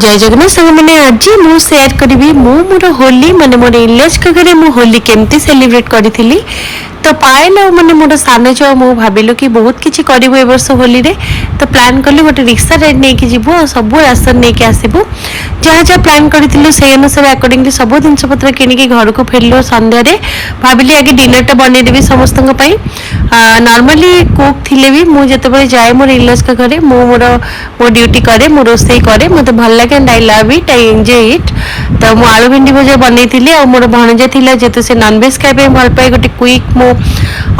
जय जगन्नाथ सांग मैंने आज मु शेयर करी मु मोर होली माने मोर इनलेज घरे मु होली केमती सेलिब्रेट करी तो पायल माने मोर सान झो मु भाविलु कि बहुत किछि करिवो ए वर्ष होली रे तो प्लान कलु गोटे रिक्शा रेड नहीं कि जीवो और सब राशन नहीं कि आसीबो जहाँ जहाँ प्लान करिथिलु से अनुसार अकॉर्डिंगली सब जिनस पत्र किनिकी घर को फेरलु संध्या रे भाविली आगे डिनर टा बनै देबी समस्तन पई नॉर्मली कुक थिले भी मु जते जाए मोर इनलेज का घरे मु मोर ड्यूटी करे मु रोसई करे मते भल लागे and I love it I enjoy it तो मु आलू भिंडी भजा बनै थिले और मोर भणजा थिला जेते से नॉनवेज खाइ पे भल पाए गोटे क्विक मु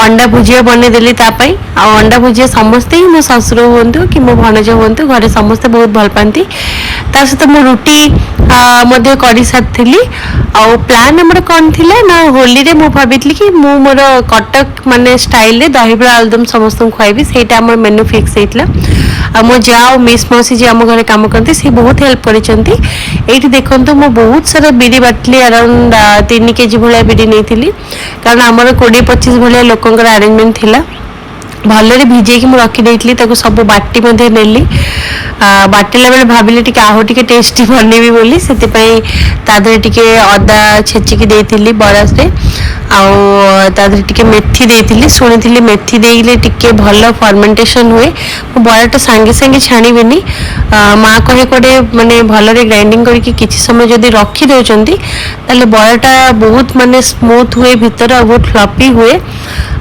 अंडा भुजिया बनै देली ता पई आ अंडा भुजिया समस्ते ही मो ससुर होंतु कि मो भणजा होंतु घरे समस्ते बहुत भल पांती तार सहित मु रुटी मध्य करी साथी आ प्लान हमर कौन थिला ना होली रे मु भाबितली कि मु मोर कटक माने स्टाइल रे दहीबड़ा आलुदम समस्त खुआबी सेटा हमर मेनू फिक्स हेतला आ मो जाओ मिस मौसी जी आम घरे काम करते सी बहुत हेल्प करिसेंती एठी देखंतु मो बहुत सारा बिरी बाटली अराउंड 3 केजी भलिया बिरी नेथिली कारण हमर 20-25 भलिया लोकंकर अरेंजमेंट थिला भलरे भिजेकी मु रखी देइतली ताको सब बाटी मध्ये नेली बाटिला बेले भाबिले टिके आहो टिके टेस्टी बनेबी बोली सेति पई तादरे टिके अदा छेचिकी देइतली बरस रे आउ तादरे टिके मेथी देइतली सुनितली मेथी देइले टिके भलो फर्मेंटेशन हुए मु बराटा संगे संगे छाणीबेनी माँ कहे कोडे माने भलरे ग्राइंडिंग करके किछि समय जदी रखी देउचंती ताले बराटा बहुत माने स्मूथ हुए भीतर आ बहुत फ्लफी हुए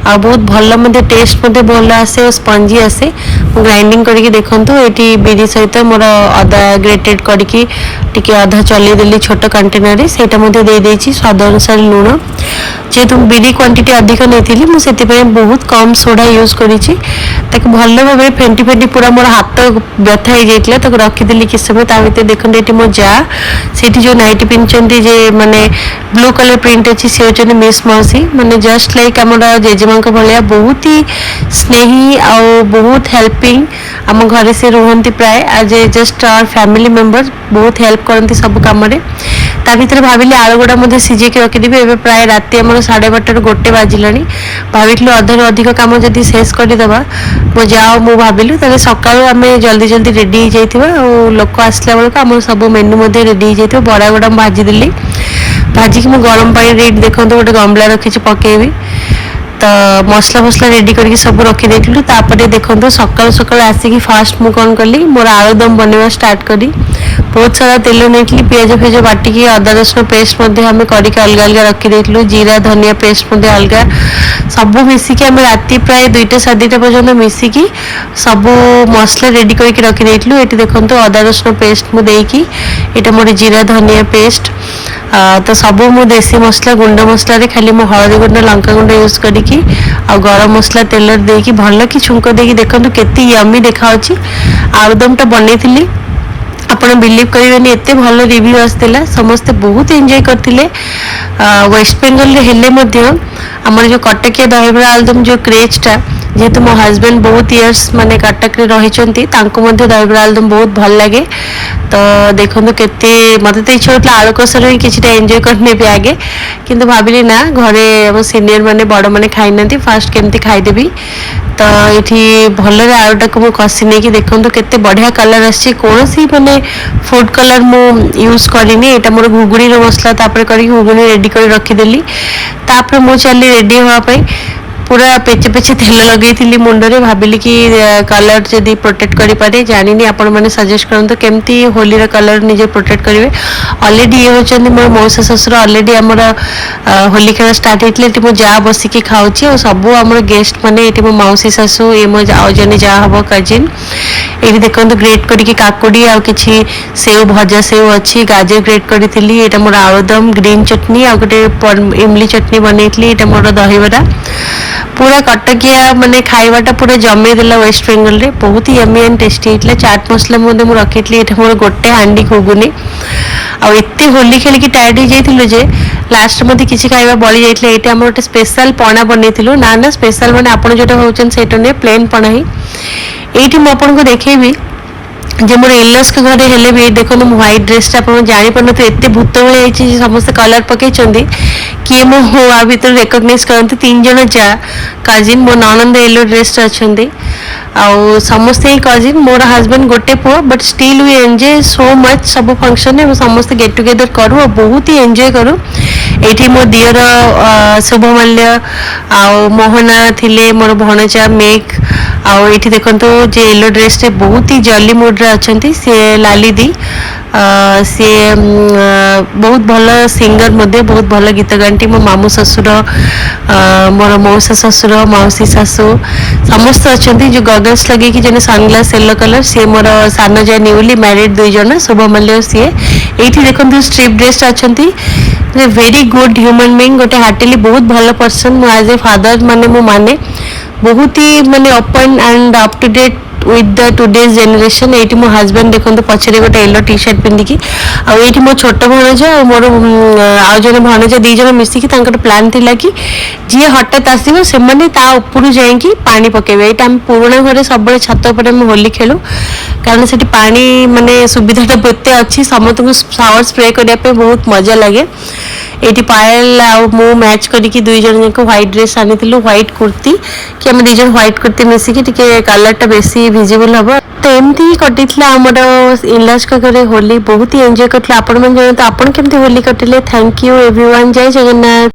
आ बहुत भल मध्ये टेस्ट मध्ये भल आसे और स्पंजी आसे ग्राइंडिंग करके देखंतु एटी बिरी सहित मोर अदा ग्रेटेड करके टिके आधा चले देली छोट कंटेनर रे सेटा मध्ये दे देछि स्वाद अनुसार लूण जेतु बिरी क्वांटिटी अधिक नेथिली मु सेति पय बहुत कम सोडा यूज करिछि ताके भल भाबे फेंटी फेंटी पूरा मोर हाथ व्यथा हो जाइतला ताको रखि देली कि समय ता भीतर देखंतु एटी मो जा सेठी जो नाइटी पिनचंती जे माने ब्लू कलर प्रिंट अछि से होचने मिस मौसी माने जस्ट लाइक हमर जेजेमा को भलिया बहुत ही स्नेही आ बहुत हेल्पिंग आम घरे से रुहंती प्राय आज जस्ट आवर फैमिली मेंबर बहुत हेल्प करती सब काम रे ता भीतर भाविली आलू गुड़ा मध्ये सिजे के रखि देबे एबे प्राय राति हमर 12:30 गोटे बाजिलानी भाविलु अधर अधिक काम जदी शेष कर देबा मो जाओ मु भाविलु तबे सकाळु हमें जल्दी जल्दी रेडी हो जाइथिबा और लोक आसला बेलक हमर सब मेनू मध्ये रेडी हो जाइथिबा बड़ा गुड़ा भाजी देली भाजी कि मु गरम पानी रेड देखंतु गोटे गमला रखि छि पकेबी तो मसला फसला रेडी करके सब रखी देथिलु तापरे देखंतु सकाळ सकाळ आसी कि फास्ट मु कोन करली मोर आलुदम बनेवा स्टार्ट करी बहुत सारा तेल नेथिली पियाज फेज बाटी की अदा रसुन पेस्ट मध्ये हमें करके अलग अलग रखी देथिलु जीरा धनिया पेस्ट मध्ये अलग सब मिसी कि हमें राति प्राय 2-2:30 पर्यंत मिसी कि सब मसला रेडी करके रखी देथिलु एटी देखंतु अदा रसुन पेस्ट मु देकी एटा मोर जीरा धनिया पेस्ट तो सब मु देसी मसला गुंड मसला रे खाली मु हळदी गुंड लंका गुंड यूज करिकी आ गरम मसला तेल देकी भल कि छुंक देकी देखंतु केते यम्मी देखा अछि आलुदम ता बनेथिली आपण बिलीव करिवेनी एते भल रिव्यू आस्तिला समस्त बहुत एंजॉय करथिले वेस्ट बेंगल रे हेले मध्य हमर जो कटकिया दहीबड़ा आलुदम जो क्रेज टा जेहेतु मो हस्बैंड बहुत इयर्स माने कटक रे रहिचंती तांको मध्य दहीबड़ा आलुदम बहुत भल लागे तो देखो केते मते तो इच्छा होता आलू कषर ही किसी एंजॉय करने भी आगे किंतु भाविली ना घरे हम सीनियर माने बड़ माने खाई ना फास्ट केमती खाईदेवी तो ये भलरे आलूटा को मुझे कषि नहीं कि देखो केते बढ़िया कलर आसी कौन सी माने फूड कलर मु यूज करनी यहाँ मोर घुगुणी मसला तापर कर घुगुणी रेडी कर रखीदेली तापर मु चली रेडी हाँपाई पूरा पेचे पेचे तेल लगे मुंडे भाविली कि कलर जदि प्रोटेक्ट करें पारे जानी आपण मैंने सजेस्ट करते केमती होली कलर निजे प्रोटेक्ट करेंगे अलरेडी ये होती मोर मौसा ससुर अलरेडी आमर होली खेल स्टार्ट होती मो जा बसिकी खाऊँगी और सब आम गेस्ट मैंने ये मो मौसी शाशु ये मो जन जा हम कजिन ये देखो ग्रेट करके काकुड़ी आ कि सेव भजा सेव अच्छी गाजर ग्रेट करी ये मोर आलुदम ग्रीन चटनी आ गए इमली चटनी बनई ये मोर दहीबरा पूरा कटकिया माने खाइबाटा पूरा जमे देला वेस्ट बेंगल रे बहुत ही यम्मी एंड टेस्टी हेतला चाट मसला मध्ये मु रखितली एठा मोर गोटे हांडी घुगुनी आ एत्ते होली खेल की टायर्ड हो जाइथिलु जे लास्ट मध्ये किछि खाइबा बळी जाइतला एटा हमर गोटे स्पेशल पणा बनेथिलु ना ना स्पेशल माने आपण जोटा होचन सेटा ने प्लेन पणा ही एठी मु आपन को देखेबी जे मोर इनलॉस के घरे हेले भी देखो मो व्हाइट ड्रेस आप जानी पार तो एत भूत भाई समस्त कलर पकई किए मो आ भर रेकग्नाइज करते 3 जन जा कजिन मो ननंद येलो ड्रेस अच्छा आउ समस्ते कजिन मोर हजबैंड गोटे पुओ but still we enjoy so much सब फंक्शन समस्त गेट टुगेदर करूँ बहुत ही एंजॉय करूँ ये मो दियर शुभमल्य आउ मोहना थिले मोर भणजा मेघ आउ ये देखो जे येलो ड्रेस टे बहुत ही जली मुड अच्छा सी लाली दी सी बहुत भल सिंगर मध्य बहुत भल गीत गाँटी मो मामू ससुर मोर मौसा ससुर मौसी सासू समस्त अच्छा जो गगल्स लगे कि जने सनग्लास येलो कलर सी मोर सान जा न्यूली मैरिड 2 जन शुभमल्य सी ये देखो स्ट्रिप ड्रेस अच्छा वेरी गुड ह्यूमन बीइंग गोटे हार्टिली बहुत भल पर्सन मु एज ए फादर माने बहुत ही माने open and up to date with the today's generation ये मो हजबैंड देखो पछरे गोटे येलो टी शर्ट पिंधिकी आईटी मो छोट भणजा मोर आउ जन भणजा 2 जन मिसिकी प्लान थिला कि जी हठात आसो से ऊपर जाइकी पानी पकेबे ये आम पुराणा घरे सब छत पर होली खेलु कारण से पानी माने सुविधा एते अच्छी समस्त को शावर स्प्रे करने बहुत मजा लगे ये पायल मु मैच करके 2 जन जाक व्हाइट ड्रेस आनी व्हाइट कुर्ती कि आम 2 जन व्हाइट कुर्ती मिसिकी कलर टा बेसी विजिबल हम तो एमती ही कटी आमर इनलॉज का घरे होली बहुत ही एंजॉय करते आपण मैंने जानते आपण केमती होली कटिले थैंक यू एवरीवन जय जगन्नाथ।